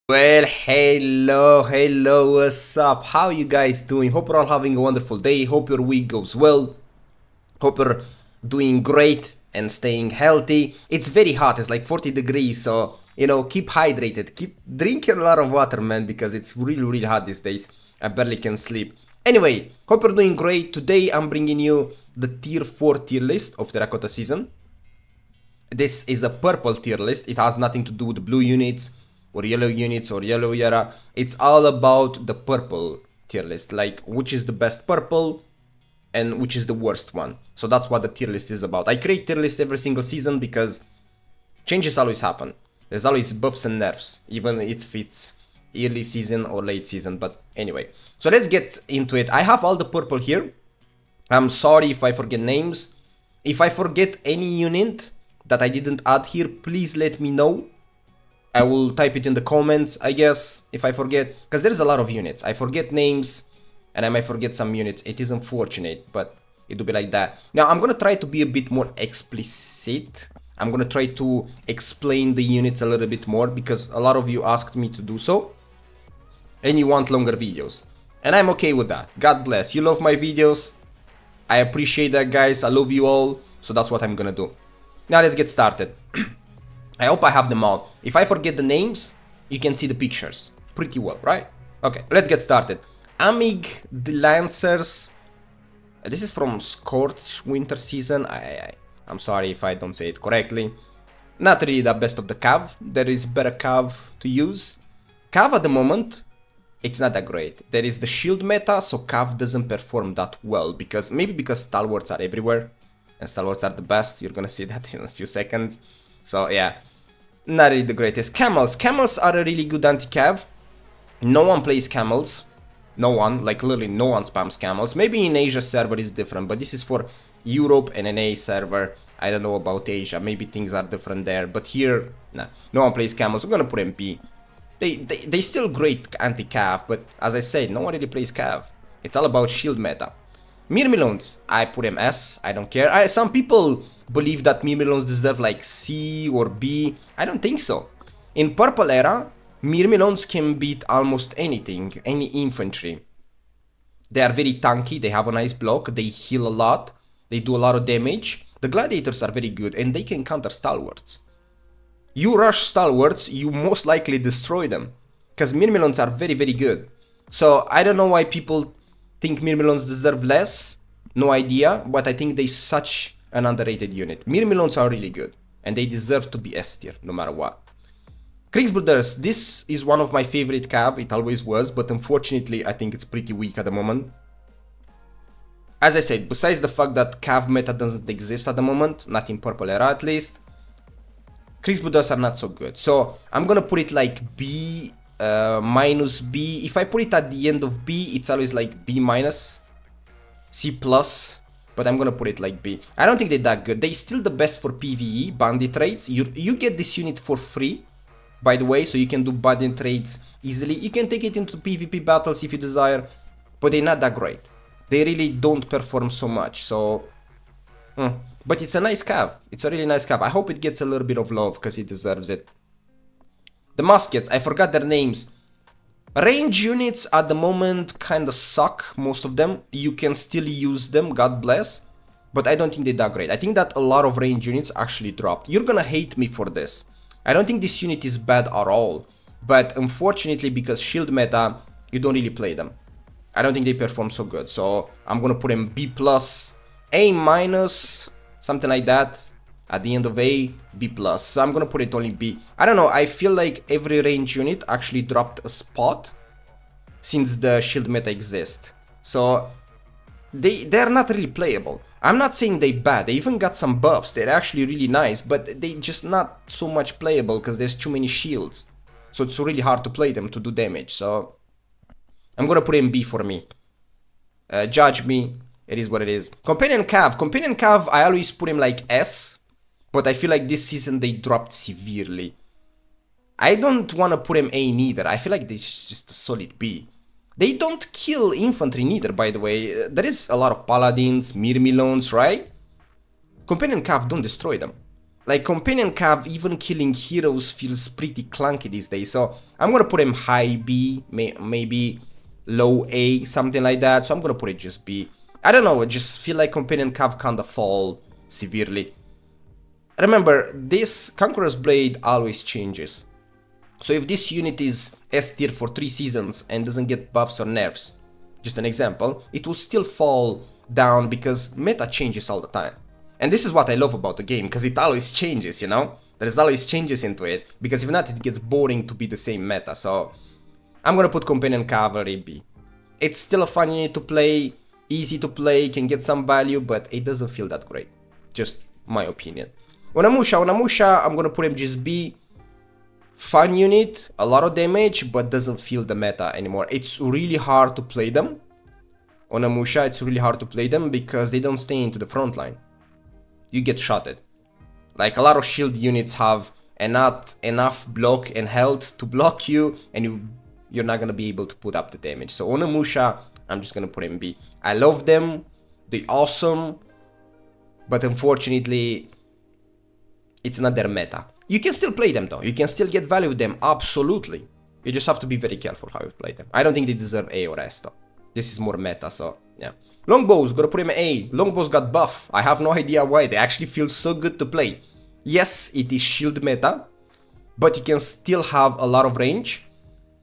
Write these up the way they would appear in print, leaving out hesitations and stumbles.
Well, hello, what's up? How you guys doing? Hope you're all having a wonderful day. Hope your week goes well. Hope you're doing great and staying healthy. It's very hot, it's like 40 degrees, so, keep hydrated. Keep drinking a lot of water, man, because it's really hot these days. I barely can sleep. Anyway, hope you're doing great. Today I'm bringing you the tier 4 tier list of Terracota season. This is a purple tier list. It has nothing to do with the blue units or yellow units or yellow era. It's all about the purple tier list, like which is the best purple and which is the worst one. So that's what the tier list is about. I create tier lists every single season because changes always happen. There's always buffs and nerfs, even if it's early season or late season. But anyway, so let's get into it. I have all the purple here. I'm sorry if I forget names. If I forget any unit that I didn't add here, please let me know. I will type it in the comments, I guess, if I forget, because there's a lot of units. I forget names, and I might forget some units. It is unfortunate, but it will be like that. Now, I'm going to try to be a bit more explicit. I'm going to try to explain the units a little bit more, because a lot of you asked me to do so, and you want longer videos. And I'm okay with that. God bless. You love my videos. I appreciate that, guys. I love you all, so that's what I'm going to do. Now let's get started. I hope I have them all. If I forget the names, you can see the pictures pretty well, right? Okay, let's get started. Amig the Lancers. This is from Scorched Winter Season. I'm sorry if I don't say it correctly. Not really the best of the Cav. There is better Cav to use. Cav at the moment, it's not that great. There is the shield meta, so Cav doesn't perform that well. Maybe because stalwarts are everywhere. And stalwarts are the best. You're gonna see that in a few seconds. So yeah, not really the greatest. Camels. Camels are a really good anti-cav. No one plays camels. No one, like literally no one spams camels. Maybe in Asia server is different, but this is for Europe and NA server. I don't know about Asia. Maybe things are different there. But here, nah, no one plays camels. We're gonna put MP. They still great anti-cav, but as I said, no one really plays cav. It's all about shield meta. Myrmidons, I put him S, I don't care. Some people believe that Myrmidons deserve like C or B. I don't think so. In purple era, Myrmidons can beat almost anything, any infantry. They are very tanky, they have a nice block, they heal a lot, they do a lot of damage. The gladiators are very good and they can counter stalwarts. You rush stalwarts, you most likely destroy them. Because Myrmidons are very good. So I don't know why people think Myrmidons deserve less, no idea, but I think they're such an underrated unit. Myrmidons are really good, and they deserve to be S tier, no matter what. Kriegsbrothers, this is one of my favorite cav, it always was, but unfortunately I think it's pretty weak at the moment. As I said, besides the fact that cav meta doesn't exist at the moment, not in purple era at least, Kriegsbrothers are not so good. So I'm gonna put it like B, minus B. If I put it at the end of B, it's always like B minus, C plus, but I'm gonna put it like B. I don't think they're that good. They're still the best for PvE, bandit raids. You get this unit for free, by the way, so you can do bandit raids easily. You can take it into PvP battles if you desire, but they're not that great. They really don't perform so much, so... But it's a nice cav. It's a really nice cav. I hope it gets a little bit of love, because it deserves it. The muskets, I forgot their names. Range units at the moment kinda suck, most of them. You can still use them, God bless. But I don't think they're that great. I think that a lot of range units actually dropped. You're gonna hate me for this. I don't think this unit is bad at all. But unfortunately, because shield meta, you don't really play them. I don't think they perform so good. So I'm gonna put them B+, A-, something like that. At the end of A, B+. So I'm gonna put it only B. I don't know, I feel like every range unit actually dropped a spot since the shield meta exists. So they're not really playable. I'm not saying they're bad, they even got some buffs, they're actually really nice, but they just not so much playable because there's too many shields. So it's really hard to play them to do damage, so I'm gonna put in B for me. Judge me, it is what it is. Companion Cav, I always put him like S. But I feel like this season they dropped severely. I don't want to put him A neither. I feel like this is just a solid B. They don't kill infantry neither, by the way. There is a lot of Paladins, Myrmidons, right? Companion Cav don't destroy them. Like companion cav, even killing heroes feels pretty clunky these days. So I'm gonna put him high B, maybe low A, something like that. So I'm gonna put it just B. I don't know, I just feel like companion cav kinda fall severely. Remember, this Conqueror's Blade always changes. So if this unit is S tier for 3 seasons and doesn't get buffs or nerfs, just an example, it will still fall down because meta changes all the time. And this is what I love about the game, because it always changes, you know? There's always changes into it, because if not, it gets boring to be the same meta. So I'm gonna put Companion Cavalry B. It's still a fun unit to play, easy to play, can get some value, but it doesn't feel that great. Just my opinion. Onimusha, I'm gonna put him just B. Fun unit, a lot of damage, but doesn't feel the meta anymore. It's really hard to play them. Onimusha, it's really hard to play them because they don't stay into the front line. You get shotted. Like a lot of shield units have not enough block and health to block you, and you're not gonna be able to put up the damage. So Onimusha, I'm just gonna put him B. I love them, they're awesome, but unfortunately, it's not their meta. You can still play them though, you can still get value with them, absolutely. You just have to be very careful how you play them. I don't think they deserve A or S though. This is more meta, so yeah. Longbows, gonna put him A. Longbows got buff. I have no idea why, they actually feel so good to play. Yes, it is shield meta, but you can still have a lot of range.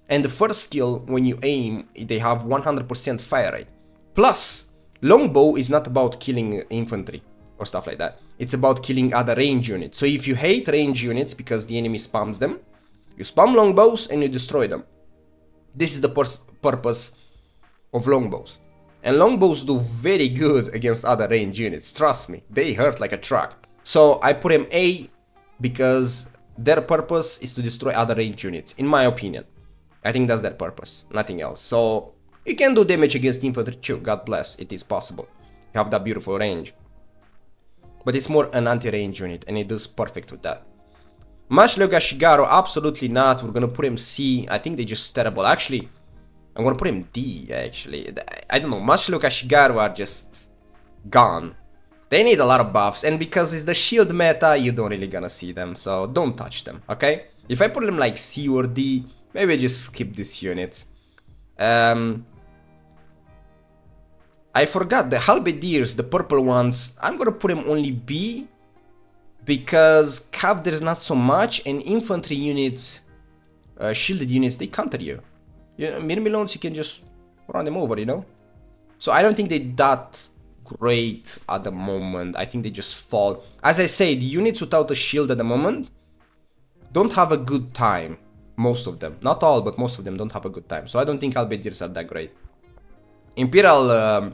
And the first skill, when you aim, they have 100% fire rate. Plus, longbow is not about killing infantry or stuff like that. It's about killing other range units. So if you hate range units because the enemy spams them, you spam longbows and you destroy them. This is the purpose of longbows. And longbows do very good against other range units, trust me. They hurt like a truck. So I put him A because their purpose is to destroy other range units, in my opinion. I think that's their purpose, nothing else. So you can do damage against infantry too, God bless, it is possible. You have that beautiful range. But it's more an anti-range unit, and it does perfect with that. Mashleo Gashigaru, absolutely not. We're gonna put him C. I think they're just terrible. Actually, I'm gonna put him D, actually. I don't know, Mashleo Gashigaru are just gone. They need a lot of buffs, and because it's the shield meta, you don't really gonna see them, so don't touch them, okay? If I put them like C or D, maybe just skip this unit. I forgot the halberdiers, the purple ones. I'm gonna put them only B because cav there's not so much, and infantry units, shielded units, they counter you. Mirmilons, you can just run them over, you know. So I don't think they're that great at the moment. I think they just fall. As I say, the units without a shield at the moment don't have a good time. Most of them, not all, but most of them don't have a good time. So I don't think halberdiers are that great. Imperial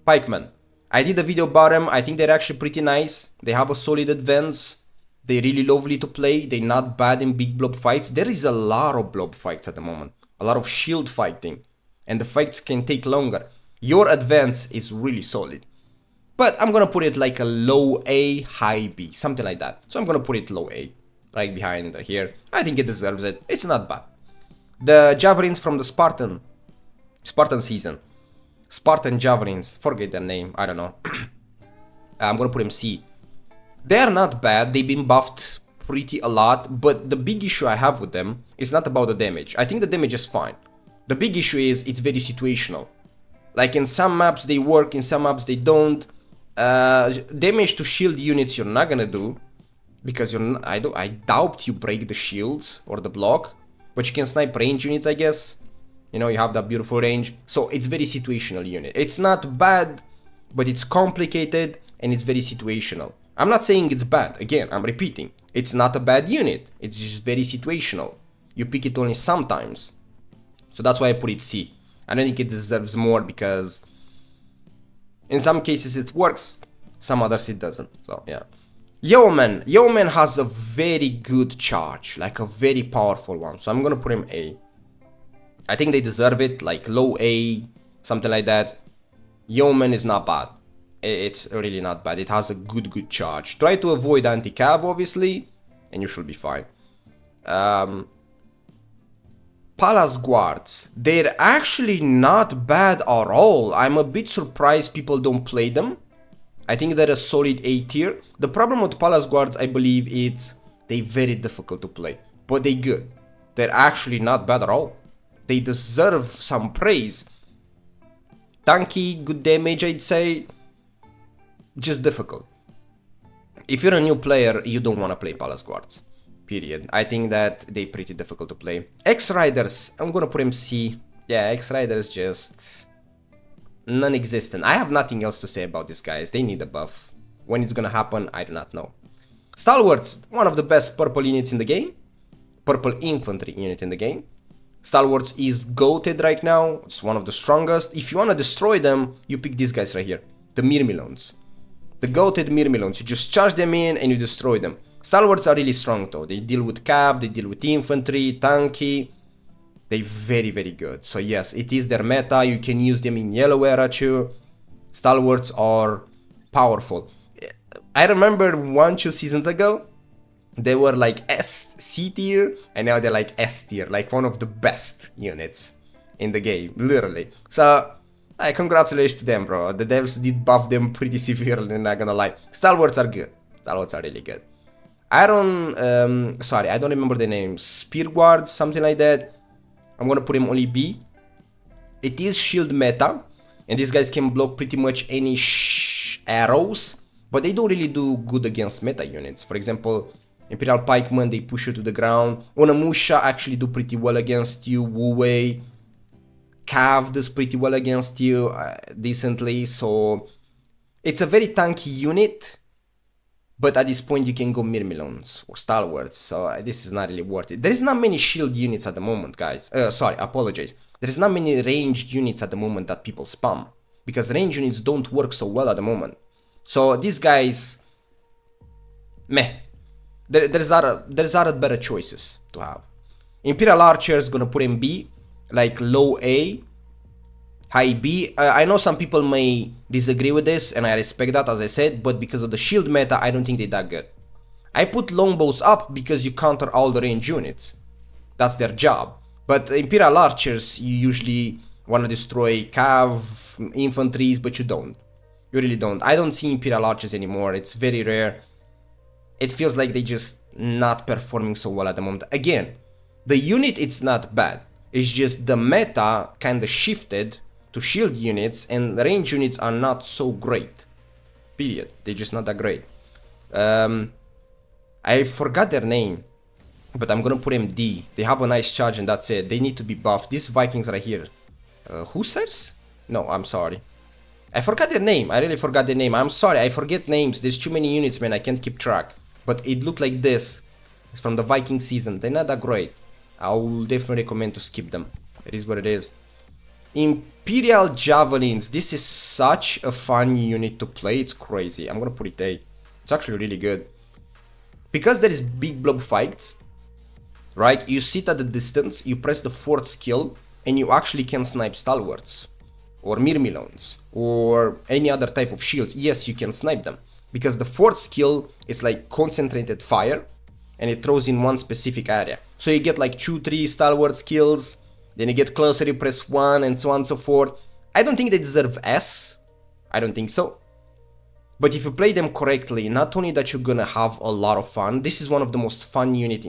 Pikemen. I did a video about them. I think they're actually pretty nice. They have a solid advance. They're really lovely to play. They're not bad in big blob fights. There is a lot of blob fights at the moment. A lot of shield fighting. And the fights can take longer. Your advance is really solid. But I'm gonna put it like a low A, high B. Something like that. So I'm gonna put it low A. Right behind here. I think it deserves it. It's not bad. The Javelins from the Spartan season. Spartan Javelins, forget their name, I don't know. I'm gonna put them C. They're not bad, they've been buffed pretty a lot, but the big issue I have with them is not about the damage. I think the damage is fine. The big issue is it's very situational. Like in some maps they work, in some maps they don't. Damage to shield units you're not gonna do, because I doubt you break the shields or the block, but you can snipe range units, I guess. You know, you have that beautiful range. So it's very situational unit. It's not bad, but it's complicated and it's very situational. I'm not saying it's bad. Again, I'm repeating. It's not a bad unit. It's just very situational. You pick it only sometimes. So that's why I put it C. I don't think it deserves more because in some cases it works, some others it doesn't. So yeah. Yeoman. Yeoman has a very good charge, like a very powerful one. So I'm gonna put him A. I think they deserve it, like low A, something like that. Yeoman is not bad. It's really not bad. It has a good charge. Try to avoid anti-cav, obviously, and you should be fine. Palace Guards. They're actually not bad at all. I'm a bit surprised people don't play them. I think they're a solid A tier. The problem with Palace Guards, I believe, it's they're very difficult to play, but they're good. They're actually not bad at all. They deserve some praise. Tanky, good damage, I'd say. Just difficult. If you're a new player, you don't want to play Palace Guards. Period. I think that they're pretty difficult to play. X-Riders, I'm gonna put him C. Yeah, X-Riders just non-existent. I have nothing else to say about these guys. They need a buff. When it's gonna happen, I do not know. Stalwarts, one of the best purple units in the game. Purple infantry unit in the game. Stalwarts is goated right now. It's one of the strongest. If you wanna destroy them, you pick these guys right here. The Myrmidons. The goated Myrmidons. You just charge them in and you destroy them. Stalwarts are really strong though. They deal with cav, they deal with infantry, tanky. They're very, very good. So yes, it is their meta. You can use them in yellow era too. Stalwarts are powerful. I remember 1-2 seasons ago, they were like C tier, and now they're like S tier, like one of the best units in the game, literally. So, congratulations to them, bro. The devs did buff them pretty severely, not gonna lie. Stalwarts are good. Stalwarts are really good. I don't remember the name. Spear Guards, something like that. I'm gonna put him only B. It is shield meta, and these guys can block pretty much any arrows, but they don't really do good against meta units. For example, Imperial Pikemen, they push you to the ground. Onamusha actually do pretty well against you. Wu Wei, Cav does pretty well against you decently, so it's a very tanky unit. But at this point you can go Myrmidons or Stalwarts, so this is not really worth it. There is not many shield units at the moment, guys. Sorry, apologize. There is not many ranged units at the moment that people spam, because ranged units don't work so well at the moment. So these guys, meh. There's other better choices to have. Imperial Archers, gonna put in B, like low A, high B. I know some people may disagree with this, and I respect that, as I said, but because of the shield meta, I don't think they're that good. I put longbows up because you counter all the range units. That's their job. But Imperial Archers, you usually want to destroy cav, infantries, but you don't. You really don't. I don't see Imperial Archers anymore. It's very rare. It feels like they just not performing so well at the moment. Again, the unit, it's not bad. It's just the meta kind of shifted to shield units, and the range units are not so great. Period. They're just not that great. I forgot their name, but I'm gonna put them D. They have a nice charge and that's it. They need to be buffed. These Vikings right here. Hussars? No, I'm sorry. I forgot their name. I really forgot their name. I'm sorry, I forget names. There's too many units, man. I can't keep track. But it looked like this. It's from the Viking season. They're not that great. I will definitely recommend to skip them. It is what it is. Imperial Javelins. This is such a fun unit to play. It's crazy. I'm gonna put it A. It's actually really good. Because there is big blob fights, right? You sit at the distance, you press the fourth skill, and you actually can snipe Stalwarts. Or Myrmidons. Or any other type of shields. Yes, you can snipe them. Because the fourth skill is like concentrated fire, and it throws in one specific area. So you get like 2-3 Stalwart kills, then you get closer, you press 1, and so on and so forth. I don't think they deserve S. I don't think so. But if you play them correctly, not only that you're gonna have a lot of fun, this is one of the most fun units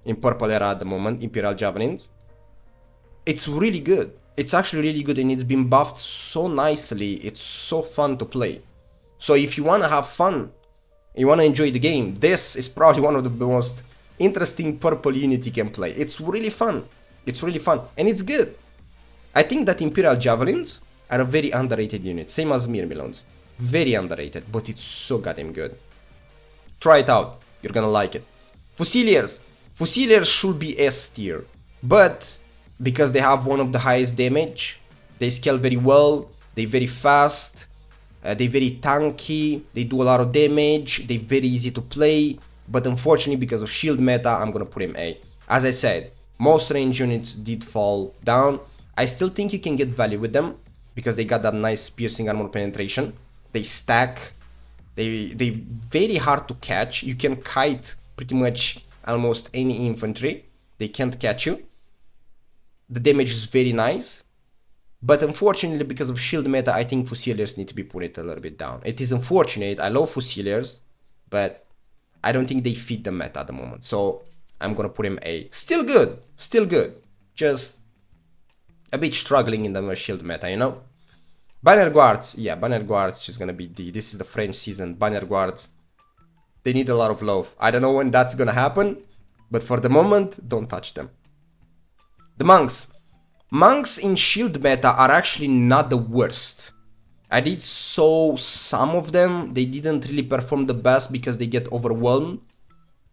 in Purple Era at the moment, Imperial Javelins. It's really good. It's actually really good, and it's been buffed so nicely. It's so fun to play. So if you want to have fun, you want to enjoy the game, this is probably one of the most interesting purple unit you can play. It's really fun. It's really fun. And it's good. I think that Imperial Javelins are a very underrated unit. Same as Myrmidons. Very underrated, but it's so goddamn good. Try it out. You're gonna like it. Fusiliers. Fusiliers should be S tier. But because they have one of the highest damage, they scale very well, they're very fast, they're very tanky, they do a lot of damage, they're very easy to play, but unfortunately because of shield meta, I'm gonna put him A. As I said, most range units did fall down. I still think you can get value with them, because they got that nice piercing armor penetration. They stack, they're very hard to catch. You can kite pretty much almost any infantry, they can't catch you. The damage is very nice, But unfortunately, because of shield meta, I think Fusiliers need to be put a little bit down. It is unfortunate. I love Fusiliers, but I don't think they fit the meta at the moment. So I'm gonna put him A. Still good. Still good. Just a bit struggling in the shield meta, you know? Banner Guards. Yeah, Banner Guards is gonna be D. This is the French season. Banner Guards. They need a lot of love. I don't know when that's gonna happen, but for the moment, don't touch them. The Monks. Monks in shield meta are actually not the worst. I did saw some of them. They didn't really perform the best because they get overwhelmed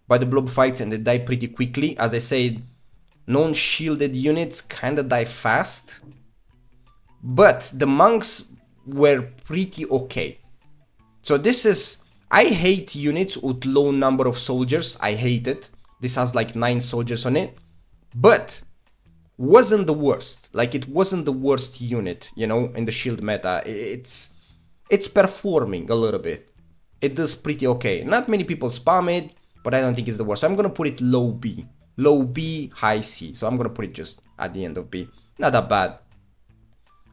by the blob fights and they die pretty quickly. As I said, non-shielded units kinda die fast. But the monks were pretty okay. So this is... I hate units with low number of soldiers. I hate it. This has like 9 soldiers on it. But wasn't the worst. Like, it wasn't the worst unit, you know, in the shield meta. It's performing a little bit. It does pretty okay. Not many people spam it, but I don't think it's the worst. So I'm gonna put it low B. Low B, high C. So I'm gonna put it just at the end of B. Not that bad.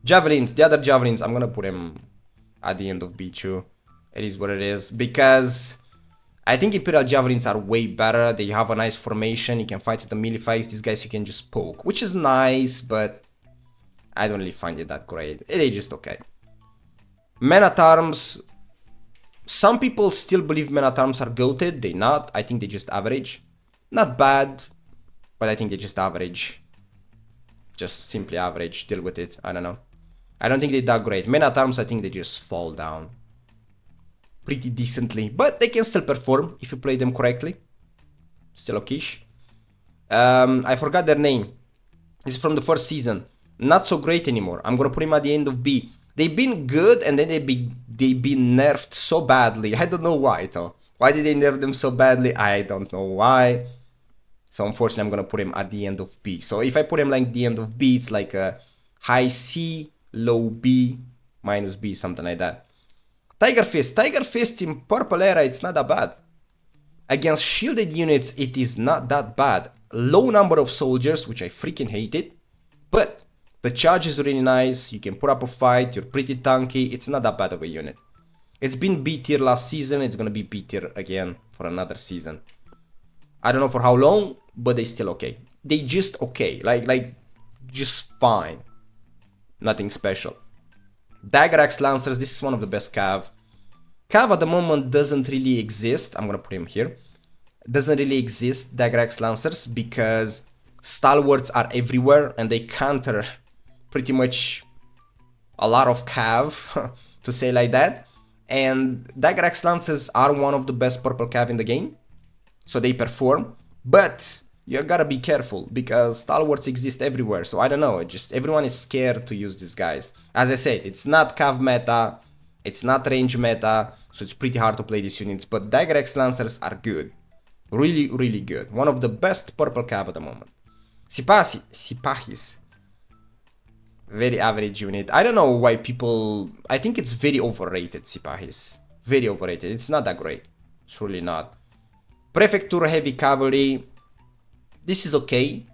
Javelins, the other javelins, I'm gonna put them at the end of B too. It is what it is. Because I think Imperial Javelins are way better. They have a nice formation. You can fight at the melee fights. These guys you can just poke, which is nice, but I don't really find it that great. They're just okay. Men-at-Arms. Some people still believe Men-at-Arms are goated. They're not. I think they just average. Not bad, but I think they just average. Just simply average. Deal with it. I don't know. I don't think they're that great. Men-at-Arms, I think they just fall down pretty decently, but they can still perform if you play them correctly. Still okay-ish. I forgot their name. This is from the first season. Not so great anymore. I'm gonna put him at the end of B. They've been good and then they've been nerfed so badly. I don't know why though. Why did they nerf them so badly? I don't know why. So unfortunately I'm gonna put him at the end of B. So if I put him like the end of B, it's like a high C, low B, minus B, something like that. Tiger Fist. Tiger Fist in purple era, it's not that bad. Against shielded units, it is not that bad. Low number of soldiers, which I freaking hate it. But the charge is really nice. You can put up a fight. You're pretty tanky. It's not that bad of a unit. It's been B tier last season. It's gonna be B tier again for another season. I don't know for how long, but they still okay. They just okay. Like just fine. Nothing special. Dagger Axe Lancers, this is one of the best cav. Cav at the moment doesn't really exist. I'm gonna put him here. Doesn't really exist, Dagger Axe Lancers, because stalwarts are everywhere and they counter pretty much a lot of cav, to say like that. And Dagger Axe Lancers are one of the best purple cav in the game. So they perform. But you gotta be careful because stalwarts exist everywhere. So I don't know, just everyone is scared to use these guys. As I said, it's not cav meta, it's not range meta, so it's pretty hard to play these units. But Dagger Axe Lancers are good. Really, really good. One of the best purple cav at the moment. Sipahis. Very average unit. I don't know why people... I think it's very overrated, Sipahis. Very overrated. It's not that great. It's really not. Prefecture Heavy Cavalry. This is okay.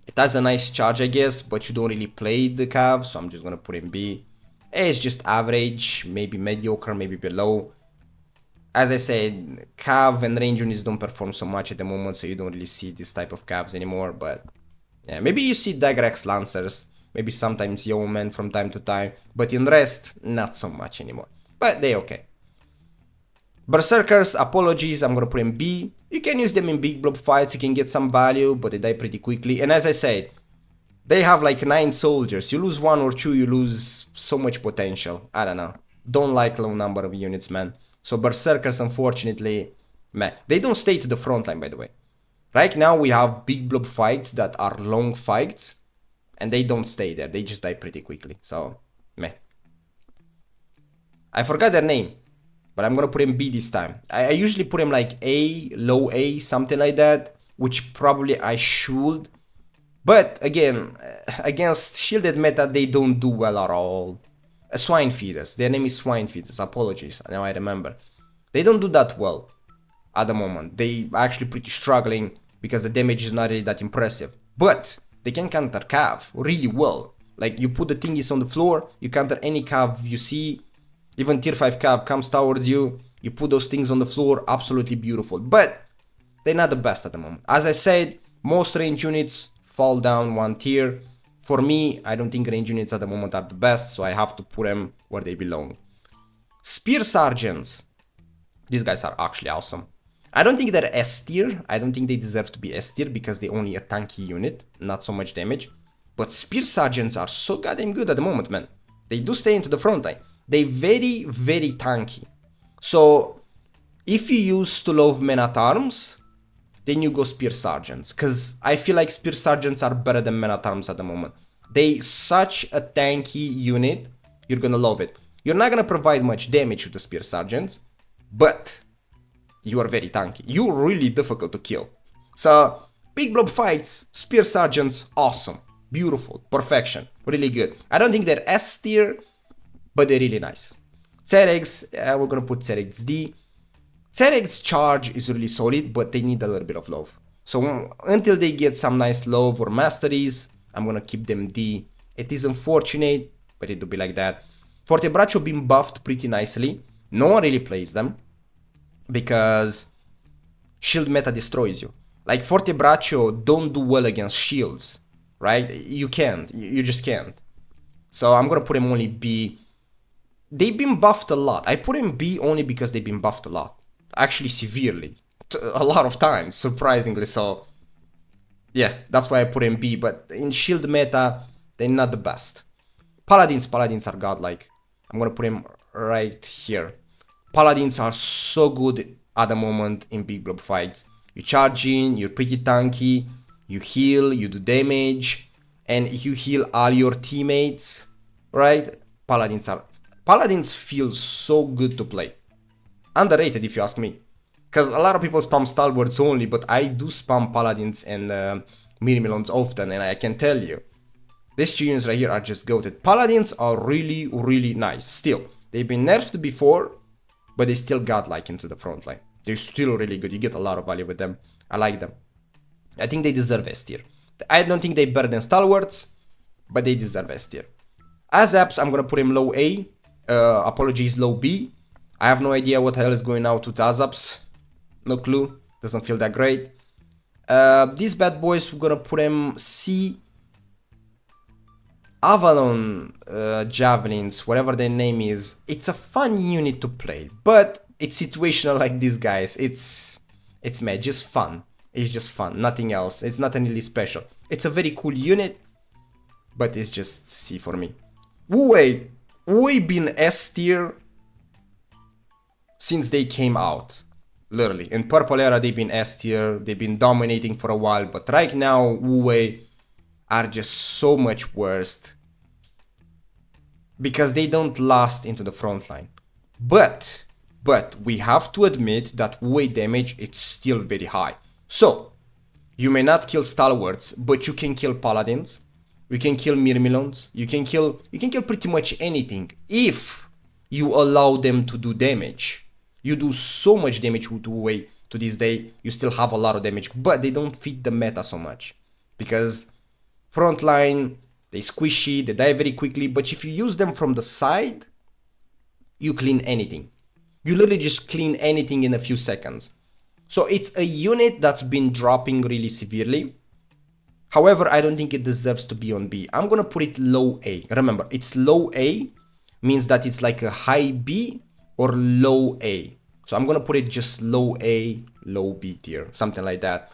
It has a nice charge, I guess, but you don't really play the cav, so I'm just gonna put in B. It's just average, maybe mediocre, maybe below. As I said, cav and range units don't perform so much at the moment, so you don't really see this type of cavs anymore, but... yeah, maybe you see Dagger Axe Lancers, maybe sometimes Yeomen from time to time, but in the rest, not so much anymore. But they're okay. Berserkers, apologies, I'm gonna put in B. You can use them in big blob fights, you can get some value, but they die pretty quickly. And as I said, they have like 9 soldiers. You lose 1 or 2, you lose so much potential. I don't know. Don't like low number of units, man. So Berserkers, unfortunately, man, they don't stay to the front line, by the way. Right now we have big blob fights that are long fights, and they don't stay there. They just die pretty quickly. So, meh. I forgot their name. But I'm gonna put him B this time. I usually put him like A, low A, something like that, which probably I should. But again, against shielded meta, they don't do well at all. Swine Feeders, their name is Swine Feeders, apologies, now I remember. They don't do that well at the moment. They are actually pretty struggling because the damage is not really that impressive. But they can counter cav really well. Like, you put the thingies on the floor, you counter any cav you see, even tier 5 cav comes towards you, you put those things on the floor, absolutely beautiful. But they're not the best at the moment. As I said, most range units fall down one tier. For me, I don't think range units at the moment are the best, so I have to put them where they belong. Spear Sergeants. These guys are actually awesome. I don't think they're S tier. I don't think they deserve to be S tier because they only a tanky unit, not so much damage. But Spear Sergeants are so goddamn good at the moment, man. They do stay into the front line. They very, very tanky. So, if you use to love men at arms, then you go Spear Sergeants. Because I feel like Spear Sergeants are better than men at arms at the moment. They such a tanky unit, you're gonna love it. You're not gonna provide much damage with the Spear Sergeants, but you are very tanky. You're really difficult to kill. So, big blob fights, Spear Sergeants, awesome. Beautiful, perfection, really good. I don't think they're S tier, but they're really nice. Cerex, we're gonna put Cerex D. Cerex charge is really solid, but they need a little bit of love. So until they get some nice love or masteries, I'm gonna keep them D. It is unfortunate, but it do be like that. Forte Braccio been buffed pretty nicely. No one really plays them, because shield meta destroys you. Like, Forte Braccio don't do well against shields, right? You can't, you just can't. So I'm gonna put him only B. They've been buffed a lot. I put him B only because they've been buffed a lot. Actually, severely. A lot of times, surprisingly so. Yeah, that's why I put him B, but in shield meta, they're not the best. Paladins are godlike. I'm gonna put him right here. Paladins are so good at the moment in big blob fights. You charge in, you're pretty tanky, you heal, you do damage, and you heal all your teammates, right? Paladins feel so good to play. Underrated if you ask me. Because a lot of people spam stalwarts only, but I do spam Paladins and Mirmilons often, and I can tell you, these two units right here are just goated. Paladins are really, really nice. Still, they've been nerfed before, but they still godlike into the front line. They're still really good. You get a lot of value with them. I like them. I think they deserve S tier. I don't think they're better than stalwarts, but they deserve S tier. Azaps, I'm gonna put him low A. Apologies, low B. I have no idea what the hell is going on with Azaps. No clue. Doesn't feel that great. These bad boys, we're gonna put him C. Avalon Javelins, whatever their name is. It's a fun unit to play, but it's situational like these guys. It's mad, just fun. It's just fun, nothing else. It's not really special. It's a very cool unit, but it's just C for me. Wu Wei been S tier since they came out. Literally. In Purple Era, they've been S tier. They've been dominating for a while, but right now, Wu Wei are just so much worse because they don't last into the front line. But we have to admit that Wu Wei damage is still very high. So you may not kill stalwarts, but you can kill paladins, you can kill mirmilons, you can kill pretty much anything if you allow them to do damage. You do so much damage with Wu Wei to this day. You still have a lot of damage, but they don't fit the meta so much because frontline, they squishy, they die very quickly, but if you use them from the side, you clean anything. You literally just clean anything in a few seconds. So it's a unit that's been dropping really severely. However, I don't think it deserves to be on B. I'm gonna put it low A. Remember, it's low A, means that it's like a high B or low A. So I'm gonna put it just low A, low B tier, something like that.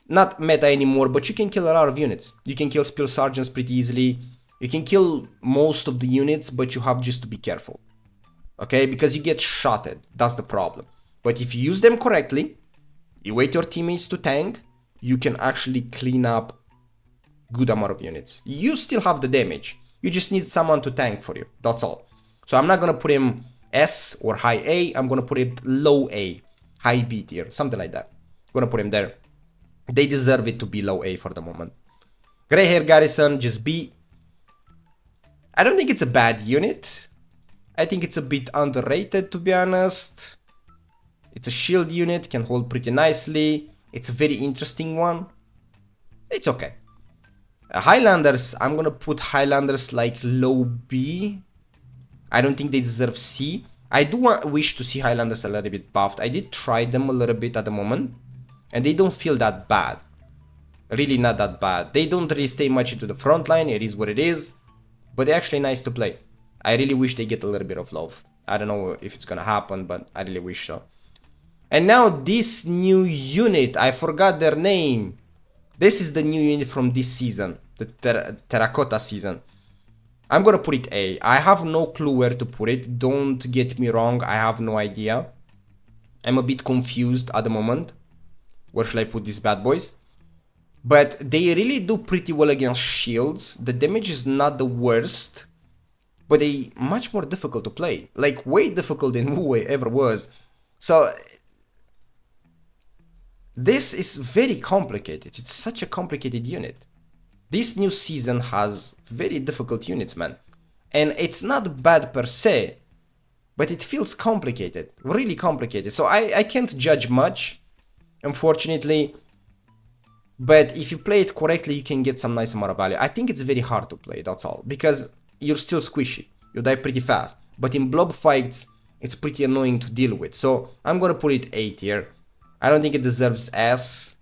Not meta anymore, but you can kill a lot of units. You can kill Spear Sergeants pretty easily. You can kill most of the units, but you have just to be careful. Okay, because you get shotted, that's the problem. But if you use them correctly, you wait your teammates to tank, you can actually clean up good amount of units. You still have the damage, you just need someone to tank for you, that's all. So I'm not gonna put him S or high A, I'm gonna put it low A, high B tier, something like that. I'm gonna put him there. They deserve it to be low A for the moment. Grey Hair Garrison, just B. I don't think it's a bad unit. I think it's a bit underrated, to be honest. It's a shield unit, can hold pretty nicely. It's a very interesting one. It's okay. Highlanders, I'm gonna put Highlanders like low B. I don't think they deserve C. I do wish to see Highlanders a little bit buffed. I did try them a little bit at the moment, and they don't feel that bad. Really not that bad. They don't really stay much into the front line, it is what it is, but they're actually nice to play. I really wish they get a little bit of love. I don't know if it's gonna happen, but I really wish so. And now this new unit, I forgot their name. This is the new unit from this season, the Terracota season. I'm gonna put it A. I have no clue where to put it. Don't get me wrong, I have no idea. I'm a bit confused at the moment. Where should I put these bad boys? But they really do pretty well against shields. The damage is not the worst, but they much more difficult to play. Like way difficult than Wu Wei ever was. So this is very complicated. It's such a complicated unit. This new season has very difficult units, man. And it's not bad per se, but it feels complicated, really complicated. So I can't judge much, unfortunately. But if you play it correctly, you can get some nice amount of value. I think it's very hard to play, that's all. Because you're still squishy. You die pretty fast. But in blob fights, it's pretty annoying to deal with. So I'm gonna put it A tier. I don't think it deserves S.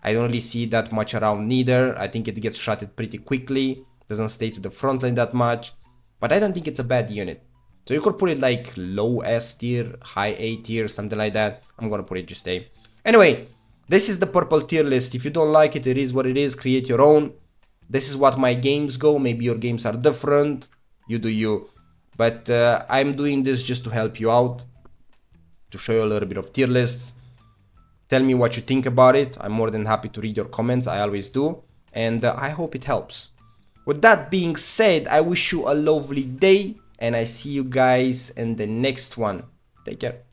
I don't really see that much around neither. I think it gets shotted pretty quickly. Doesn't stay to the front line that much. But I don't think it's a bad unit. So you could put it like low S tier, high A tier, something like that. I'm gonna put it just A. Anyway, this is the purple tier list. If you don't like it, it is what it is. Create your own. This is what my games go. Maybe your games are different. You do you. But I'm doing this just to help you out. To show you a little bit of tier lists. Tell me what you think about it. I'm more than happy to read your comments. I always do. And I hope it helps. With that being said, I wish you a lovely day. And I see you guys in the next one. Take care.